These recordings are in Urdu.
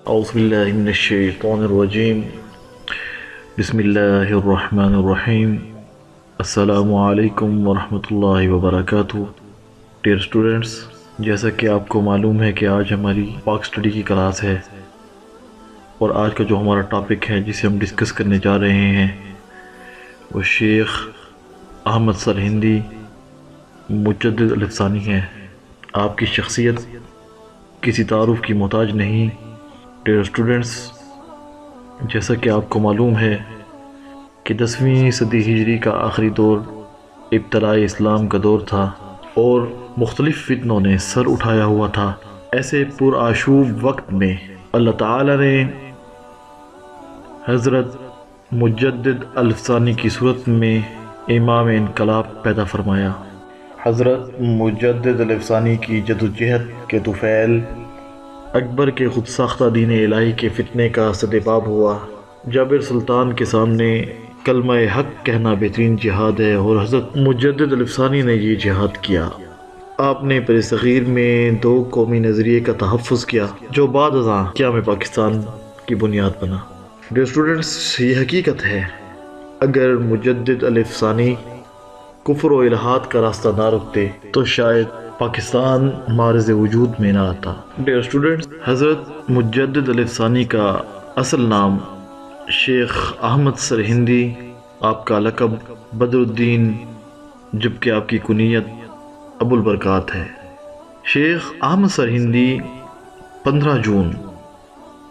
اعوذ باللہ من الشیطان الرجیم بسم اللہ الرحمن الرحیم السلام علیکم ورحمۃ اللہ وبرکاتہ۔ ڈیئر اسٹوڈنٹس، جیسا کہ آپ کو معلوم ہے کہ آج ہماری پاک اسٹڈی کی کلاس ہے، اور آج کا جو ہمارا ٹاپک ہے جسے ہم ڈسکس کرنے جا رہے ہیں وہ شیخ احمد سرہندی مجدد الافسانی ہے۔ آپ کی شخصیت کسی تعارف کی محتاج نہیں۔ ڈیئر اسٹوڈنٹس، جیسا کہ آپ کو معلوم ہے کہ 10ویں صدی ہجری کا آخری دور ابتدائی اسلام کا دور تھا اور مختلف فتنوں نے سر اٹھایا ہوا تھا۔ ایسے پرآشوب وقت میں اللہ تعالی نے حضرت مجدد الافسانی کی صورت میں امام انقلاب پیدا فرمایا۔ حضرت مجدد الافسانی کی جدوجہد کے طفیل اکبر کے خود ساختہ دین الہی کے فتنے کا سدباب ہوا۔ جابر سلطان کے سامنے کلمہ حق کہنا بہترین جہاد ہے، اور حضرت مجدد الافسانی نے یہ جہاد کیا۔ آپ نے بر صغیر میں 2 قومی نظریے کا تحفظ کیا جو بعد ازاں قیام پاکستان کی بنیاد بنا۔ ڈیئر اسٹوڈنٹس، یہ حقیقت ہے اگر مجدد الافسانی کفر و الحاد کا راستہ نہ رکتے تو شاید پاکستان معرض وجود میں نہ آتا۔ ڈیئر اسٹوڈنٹس، حضرت مجدد الافسانی کا اصل نام شیخ احمد سرہندی، آپ کا لقب بدر الدین، جبکہ آپ کی کنیت ابو البرکات ہے۔ شیخ احمد سرہندی 15 جون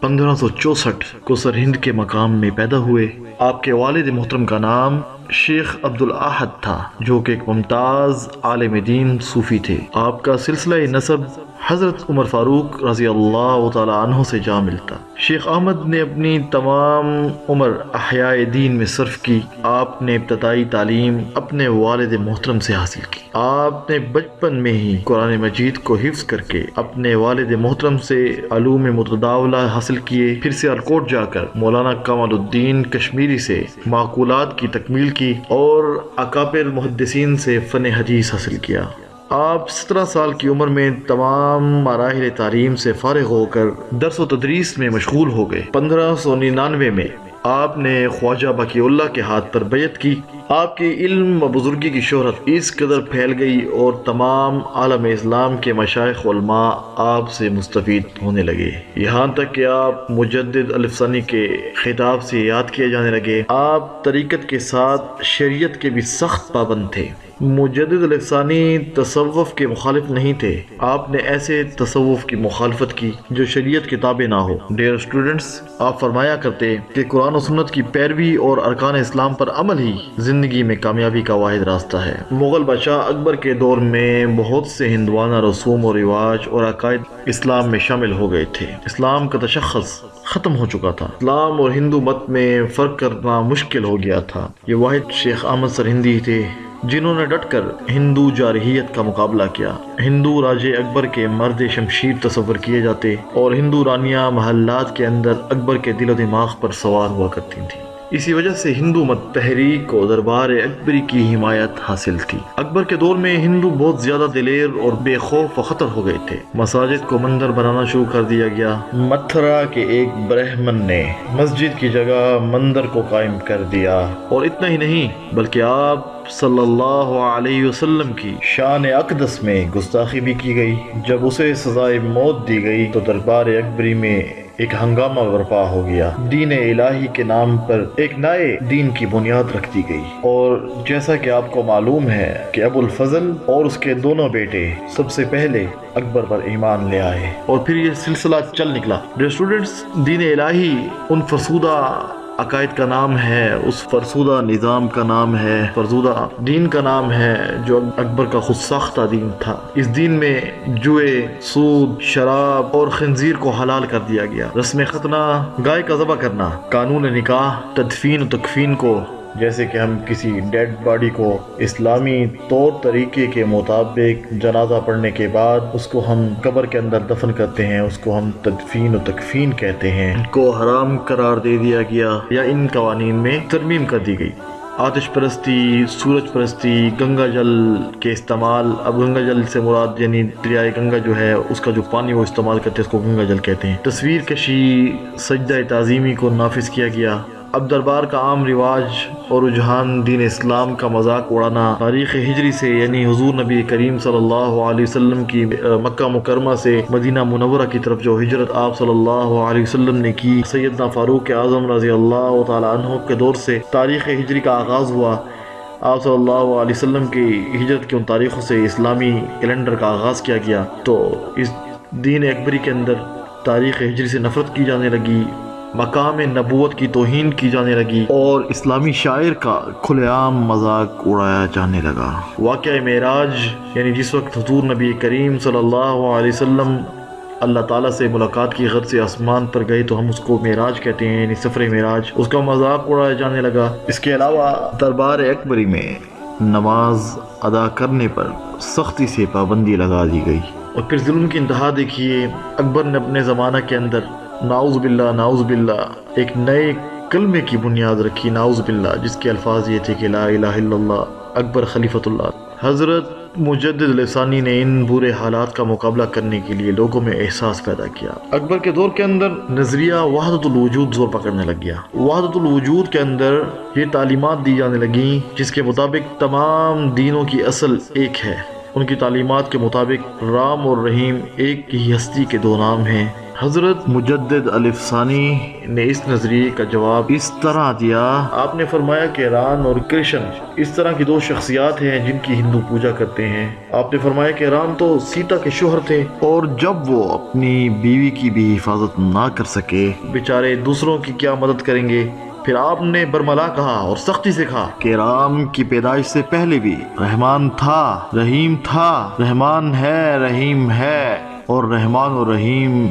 1564 کو سرہند کے مقام میں پیدا ہوئے۔ آپ کے والد محترم کا نام شیخ عبدالاحد تھا، جو کہ ایک ممتاز عالم دین صوفی تھے۔ آپ کا سلسلہ نسب حضرت عمر فاروق رضی اللہ تعالی عنہ سے جا ملتا۔ شیخ احمد نے اپنی تمام عمر احیاء دین میں صرف کی۔ آپ نے ابتدائی تعلیم اپنے والد محترم سے حاصل کی۔ آپ نے بچپن میں ہی قرآن مجید کو حفظ کر کے اپنے والد محترم سے علوم متداولہ حاصل کیے، پھر سیالکوٹ جا کر مولانا کمال الدین کشمیری سے معقولات کی تکمیل کی اور اکابر محدثین سے فن حدیث حاصل کیا۔ آپ 17 سال کی عمر میں تمام مراحل تعلیم سے فارغ ہو کر درس و تدریس میں مشغول ہو گئے۔ 1599 میں آپ نے خواجہ بقی اللہ کے ہاتھ پر بیعت کی۔ آپ کی علم و بزرگی کی شہرت اس قدر پھیل گئی اور تمام عالم اسلام کے مشائخ علماء آپ سے مستفید ہونے لگے، یہاں تک کہ آپ مجدد الافسانی کے خطاب سے یاد کیے جانے لگے۔ آپ طریقت کے ساتھ شریعت کے بھی سخت پابند تھے۔ مجدد الافسانی تصوف کے مخالف نہیں تھے، آپ نے ایسے تصوف کی مخالفت کی جو شریعت کے تابع نہ ہو۔ ڈیئر اسٹوڈنٹس، آپ فرمایا کرتے کہ قرآن و سنت کی پیروی اور ارکان اسلام پر عمل ہی زندگی میں کامیابی کا واحد راستہ ہے۔ مغل بادشاہ اکبر کے دور میں بہت سے ہندوانہ رسوم و رواج اور عقائد اسلام میں شامل ہو گئے تھے۔ اسلام کا تشخص ختم ہو چکا تھا۔ اسلام اور ہندو مت میں فرق کرنا مشکل ہو گیا تھا۔ یہ واحد شیخ احمد سرہندی تھے جنہوں نے ڈٹ کر ہندو جارحیت کا مقابلہ کیا۔ ہندو راجے اکبر کے مرد شمشیر تصور کیے جاتے اور ہندو رانیاں محلات کے اندر اکبر کے دل و دماغ پر سوار ہوا کرتی تھیں۔ اسی وجہ سے ہندو مت تحریک کو دربار اکبری کی حمایت حاصل تھی۔ اکبر کے دور میں ہندو بہت زیادہ دلیر اور بے خوف و خطر ہو گئے تھے۔ مساجد کو مندر بنانا شروع کر دیا گیا۔ متھرا کے ایک برہمن نے مسجد کی جگہ مندر کو قائم کر دیا، اور اتنا ہی نہیں بلکہ آپ صلی اللہ علیہ وسلم کی شان اقدس میں گستاخی بھی کی گئی۔ جب اسے سزائے موت دی گئی تو دربار اکبری میں ایک ہنگامہ برپا ہو گیا۔ دین الہی کے نام پر ایک نئے دین کی بنیاد رکھ دی گئی، اور جیسا کہ آپ کو معلوم ہے کہ ابو الفضل اور اس کے دونوں بیٹے سب سے پہلے اکبر پر ایمان لے آئے، اور پھر یہ سلسلہ چل نکلا۔ ڈیئر اسٹوڈنٹس، دین الہی ان فرسودہ عقائد کا نام ہے، اس فرسودہ نظام کا نام ہے، فرسودہ دین کا نام ہے جو اکبر کا خود ساختہ دین تھا۔ اس دین میں جوئے، سود، شراب اور خنزیر کو حلال کر دیا گیا۔ رسم ختنہ، گائے کا ذبح کرنا، قانون نکاح، تدفین و تکفین کو، جیسے کہ ہم کسی ڈیڈ باڈی کو اسلامی طور طریقے کے مطابق جنازہ پڑھنے کے بعد اس کو ہم قبر کے اندر دفن کرتے ہیں، اس کو ہم تدفین و تکفین کہتے ہیں، کو حرام قرار دے دیا گیا یا ان قوانین میں ترمیم کر دی گئی۔ آتش پرستی، سورج پرستی، گنگا جل کے استعمال. اب گنگا جل سے مراد یعنی دریائے گنگا جو ہے اس کا جو پانی وہ استعمال کرتے ہیں اس کو گنگا جل کہتے ہیں. تصویر کشی، سجدہ تعظیمی کو نافذ کیا گیا. اب دربار کا عام رواج اور رجحان دین اسلام کا مذاق اڑانا. تاریخ ہجری سے یعنی حضور نبی کریم صلی اللہ علیہ وسلم کی مکہ مکرمہ سے مدینہ منورہ کی طرف جو ہجرت آپ صلی اللہ علیہ وسلم نے کی، سیدنا فاروق اعظم رضی اللہ تعالی عنہ کے دور سے تاریخ ہجری کا آغاز ہوا. آپ صلی اللہ علیہ وسلم کی ہجرت کی ان تاریخوں سے اسلامی کیلنڈر کا آغاز کیا گیا. تو اس دین اکبری کے اندر تاریخ ہجری سے نفرت کی جانے لگی، مقام نبوت کی توہین کی جانے لگی اور اسلامی شاعر کا کھلے عام مذاق اڑایا جانے لگا. واقعہ معراج یعنی جس وقت حضور نبی کریم صلی اللہ علیہ وسلم اللہ تعالیٰ سے ملاقات کی غرض سے آسمان پر گئے تو ہم اس کو معراج کہتے ہیں، یعنی سفر معراج. اس کا مذاق اڑایا جانے لگا. اس کے علاوہ دربار اکبری میں نماز ادا کرنے پر سختی سے پابندی لگا دی گئی. اور پھر ظلم کی انتہا دیکھیے. اکبر نے اپنے زمانہ کے اندر نعوذ باللہ نعوذ باللہ ایک نئے کلمے کی بنیاد رکھی، نعوذ باللہ، جس کے الفاظ یہ تھے کہ لا الہ الا اللہ اکبر خلیفۃ اللہ. حضرت مجدد لسانی نے ان برے حالات کا مقابلہ کرنے کے لیے لوگوں میں احساس پیدا کیا. اکبر کے دور کے اندر نظریہ وحدت الوجود زور پکڑنے لگ گیا. وحدت الوجود کے اندر یہ تعلیمات دی جانے لگیں جس کے مطابق تمام دینوں کی اصل ایک ہے. ان کی تعلیمات کے مطابق رام اور رحیم ایک ہی ہستی کے دو نام ہیں. حضرت مجدد الف ثانی نے اس نظریے کا جواب اس طرح دیا. آپ نے فرمایا کہ رام اور کرشن اس طرح کی دو شخصیات ہیں جن کی ہندو پوجا کرتے ہیں. آپ نے فرمایا کہ رام تو سیتا کے شوہر تھے اور جب وہ اپنی بیوی کی بھی حفاظت نہ کر سکے بیچارے دوسروں کی کیا مدد کریں گے. پھر آپ نے برملا کہا اور سختی سے کہا کہ رام کی پیدائش سے پہلے بھی رحمان تھا، رحیم تھا، رحمان ہے، رحیم ہے، اور رحمان اور رحیم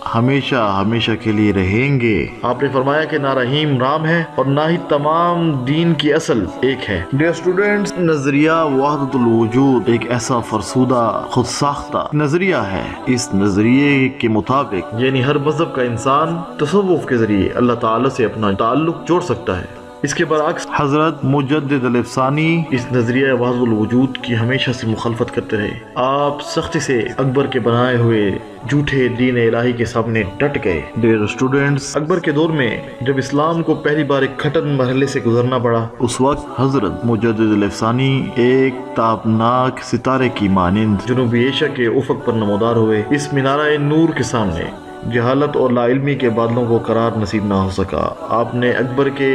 ہمیشہ ہمیشہ کے لیے رہیں گے. آپ نے فرمایا کہ نہ رحیم رام ہے اور نہ ہی تمام دین کی اصل ایک ہے. ڈیئر اسٹوڈنٹس، نظریہ وحدت الوجود ایک ایسا فرسودہ خود ساختہ نظریہ ہے. اس نظریے کے مطابق یعنی ہر مذہب کا انسان تصوف کے ذریعے اللہ تعالی سے اپنا تعلق جوڑ سکتا ہے. اس کے برعکس حضرت مجدد الف ثانی اس نظریہ وحدت الوجود کی ہمیشہ سے مخالفت کرتے رہے. آپ سختی سے اکبر کے بنائے ہوئے جھوٹے دین الہی کے سامنے ڈٹ گئے. ڈیئر اسٹوڈنٹس، اکبر کے دور میں جب اسلام کو پہلی بار ایک کھٹن مرحلے سے گزرنا پڑا اس وقت حضرت مجدد الف ثانی ایک تابناک ستارے کی مانند جنوبی ایشیا کے افق پر نمودار ہوئے. اس مینارہ نور کے سامنے جہالت اور لا علمی کے بادلوں کو قرار نصیب نہ ہو سکا. آپ نے اکبر کے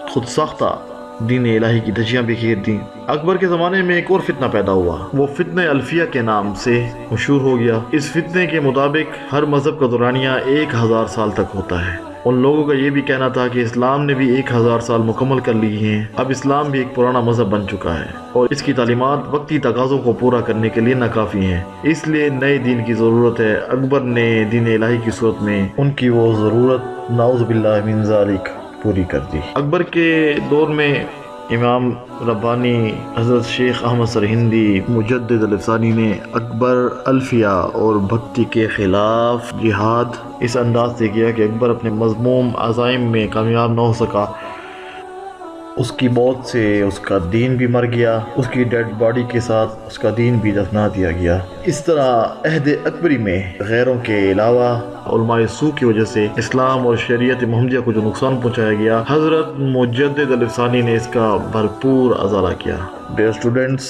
خود ساختہ دین الہی کی دھجیاں بکھیر دیں. اکبر کے زمانے میں ایک اور فتنہ پیدا ہوا. وہ فتنہ الفیہ کے نام سے مشہور ہو گیا. اس فتنے کے مطابق ہر مذہب کا دورانیہ 1000 سال تک ہوتا ہے. ان لوگوں کا یہ بھی کہنا تھا کہ اسلام نے بھی 1000 سال مکمل کر لی ہیں. اب اسلام بھی ایک پرانا مذہب بن چکا ہے اور اس کی تعلیمات وقتی تقاضوں کو پورا کرنے کے لیے ناکافی ہیں. اس لیے نئے دین کی ضرورت ہے. اکبر نے دین الہی کی صورت میں ان کی وہ ضرورت نعوذ باللہ من ذالک پوری کر دی. اکبر کے دور میں امام ربانی حضرت شیخ احمد سرہندی مجدد الف ثانی نے اکبر الفیہ اور بھکتی کے خلاف جہاد اس انداز سے کیا کہ اکبر اپنے مذموم عزائم میں کامیاب نہ ہو سکا. اس کی موت سے اس کا دین بھی مر گیا، اس کی ڈیڈ باڈی کے ساتھ اس کا دین بھی دفنا دیا گیا. اس طرح عہد اکبری میں غیروں کے علاوہ علماء سو کی وجہ سے اسلام اور شریعت محمدیہ کو جو نقصان پہنچایا گیا، حضرت مجدد الف ثانی نے اس کا بھرپور ازالہ کیا. ڈیئر اسٹوڈنٹس،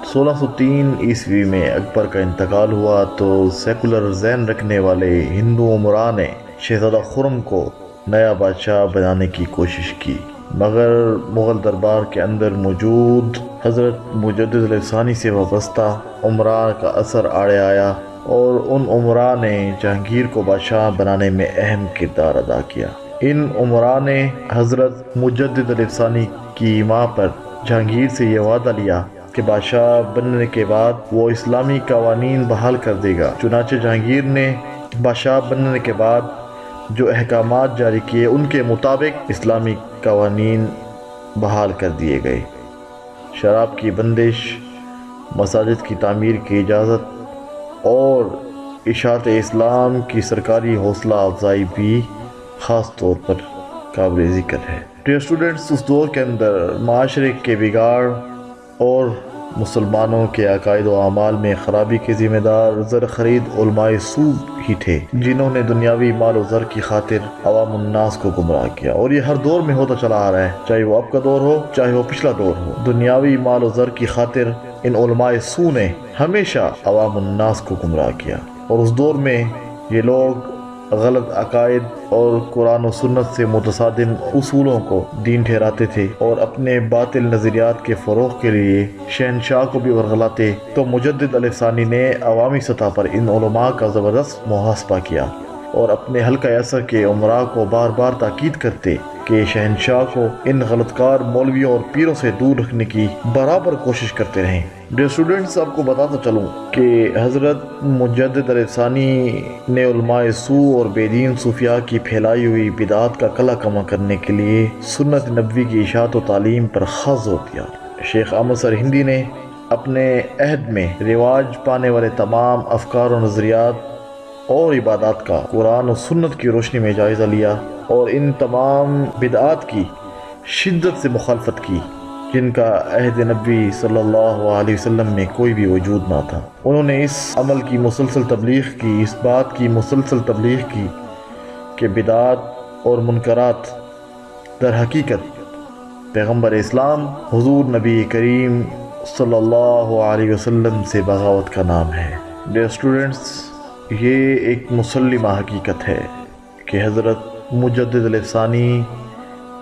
1603 عیسوی میں اکبر کا انتقال ہوا تو سیکولر ذہن رکھنے والے ہندو عمراء نے شہزادہ خرم کو نیا بادشاہ بنانے کی کوشش کی، مگر مغل دربار کے اندر موجود حضرت مجدد الف ثانی سے وابستہ عمراء کا اثر آڑے آیا اور ان عمراء نے جہانگیر کو بادشاہ بنانے میں اہم کردار ادا کیا. ان عمراء نے حضرت مجدد الف ثانی کی ماں پر جہانگیر سے یہ وعدہ لیا کہ بادشاہ بننے کے بعد وہ اسلامی قوانین بحال کر دے گا. چنانچہ جہانگیر نے بادشاہ بننے کے بعد جو احکامات جاری کیے ان کے مطابق اسلامی قوانین بحال کر دیے گئے. شراب کی بندش، مساجد کی تعمیر کی اجازت اور اشاعت اسلام کی سرکاری حوصلہ افزائی بھی خاص طور پر قابل ذکر ہے۔ ڈیئر اسٹوڈنٹس، اس دور کے اندر معاشرے کے بگاڑ اور مسلمانوں کے عقائد و اعمال میں خرابی کے ذمہ دار زر خرید علماء سو ہی تھے، جنہوں نے دنیاوی مال و زر کی خاطر عوام الناس کو گمراہ کیا، اور یہ ہر دور میں ہوتا چلا آ رہا ہے، چاہے وہ اب کا دور ہو چاہے وہ پچھلا دور ہو۔ دنیاوی مال و زر کی خاطر ان علماء سو نے ہمیشہ عوام الناس کو گمراہ کیا، اور اس دور میں یہ لوگ غلط عقائد اور قرآن و سنت سے متصادم اصولوں کو دین ٹھہراتے تھے، اور اپنے باطل نظریات کے فروغ کے لیے شہنشاہ کو بھی ورغلاتے۔ تو مجدد علیہ ثانی نے عوامی سطح پر ان علماء کا زبردست محاسبہ کیا، اور اپنے حلقہ اثر کے عمراء کو بار بار تاکید کرتے کہ شہنشاہ کو ان غلط کار مولویوں اور پیروں سے دور رکھنے کی برابر کوشش کرتے رہیں۔ ڈیئر اسٹوڈنٹس، آپ کو بتاتا چلوں کہ حضرت مجدد علیہ ثانی نے علماء سو اور بے دین صوفیاء کی پھیلائی ہوئی بدعات کا کلا کما کرنے کے لیے سنت نبوی کی اشاعت و تعلیم پر خاص زور دیا۔ شیخ احمد سرہندی نے اپنے عہد میں رواج پانے والے تمام افکار و نظریات اور عبادات کا قرآن و سنت کی روشنی میں جائزہ لیا، اور ان تمام بدعات کی شدت سے مخالفت کی جن کا عہد نبوی صلی اللہ علیہ وسلم میں کوئی بھی وجود نہ تھا۔ انہوں نے اس عمل کی مسلسل تبلیغ کی، اس بات کی مسلسل تبلیغ کی کہ بدعات اور منکرات در حقیقت پیغمبر اسلام حضور نبی کریم صلی اللہ علیہ وسلم سے بغاوت کا نام ہے۔ ڈیئر اسٹوڈنٹس، یہ ایک مسلمہ حقیقت ہے کہ حضرت مجدد علیہ ثانی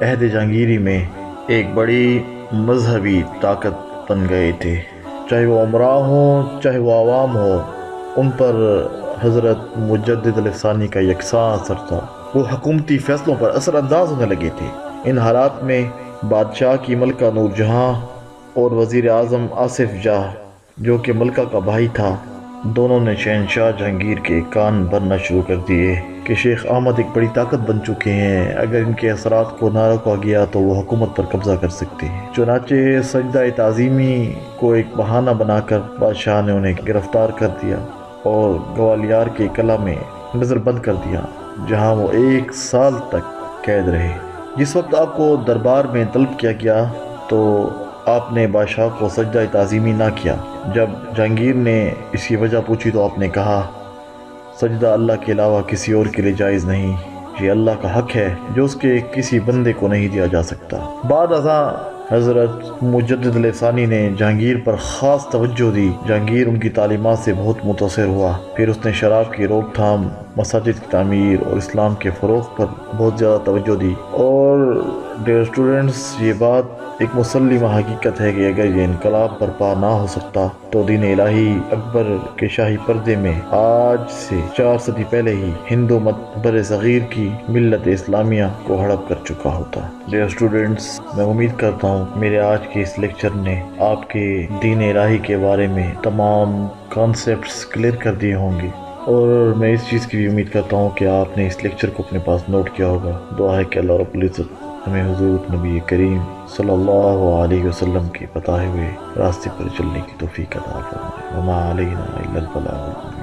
عہد جہانگیری میں ایک بڑی مذہبی طاقت بن گئے تھے، چاہے وہ امراء ہوں چاہے وہ عوام ہو، ان پر حضرت مجدد علیہ ثانی کا یکساں اثر تھا۔ وہ حکومتی فیصلوں پر اثر انداز ہونے لگے تھے۔ ان حالات میں بادشاہ کی ملکہ نور جہاں اور وزیر اعظم آصف جاہ، جو کہ ملکہ کا بھائی تھا، دونوں نے شہنشاہ جہانگیر کے کان بھرنا شروع کر دیے کہ شیخ احمد ایک بڑی طاقت بن چکے ہیں، اگر ان کے اثرات کو نہ روکا گیا تو وہ حکومت پر قبضہ کر سکتے ہیں۔ چنانچہ سجدہ تعظیمی کو ایک بہانہ بنا کر بادشاہ نے انہیں گرفتار کر دیا اور گوالیار کے قلعہ میں نظر بند کر دیا، جہاں وہ 1 سال تک قید رہے۔ جس وقت آپ کو دربار میں طلب کیا گیا تو آپ نے بادشاہ کو سجدہ تعظیمی نہ کیا۔ جب جہانگیر نے اس کی وجہ پوچھی تو آپ نے کہا، سجدہ اللہ کے علاوہ کسی اور کے لیے جائز نہیں، یہ اللہ کا حق ہے جو اس کے کسی بندے کو نہیں دیا جا سکتا۔ بعد ازاں حضرت مجدد علیہ ثانی نے جہانگیر پر خاص توجہ دی۔ جہانگیر ان کی تعلیمات سے بہت متاثر ہوا، پھر اس نے شراب کی روک تھام، مساجد کی تعمیر اور اسلام کے فروغ پر بہت زیادہ توجہ دی۔ اور ڈیئر اسٹوڈنٹس، یہ بات ایک مسلمہ حقیقت ہے کہ اگر یہ انقلاب برپا نہ ہو سکتا تو دین الہی اکبر کے شاہی پردے میں آج سے 4 صدی پہلے ہی ہندو مت بر صغیر کی ملت اسلامیہ کو ہڑپ کر چکا ہوتا۔ ڈیئر اسٹوڈنٹس، میں امید کرتا ہوں میرے آج کے اس لیکچر نے آپ کے دین الہی کے بارے میں تمام کانسیپٹس کلیئر کر دیے ہوں گے، اور میں اس چیز کی بھی امید کرتا ہوں کہ آپ نے اس لیکچر کو اپنے پاس نوٹ کیا ہوگا۔ دعا ہے کہ اللہ رب العزت ہمیں حضور نبی کریم صلی اللہ علیہ وسلم کے بتائے ہوئے راستے پر چلنے کی توفیق عطا فرمائے۔ وما علینا الا البلاغ۔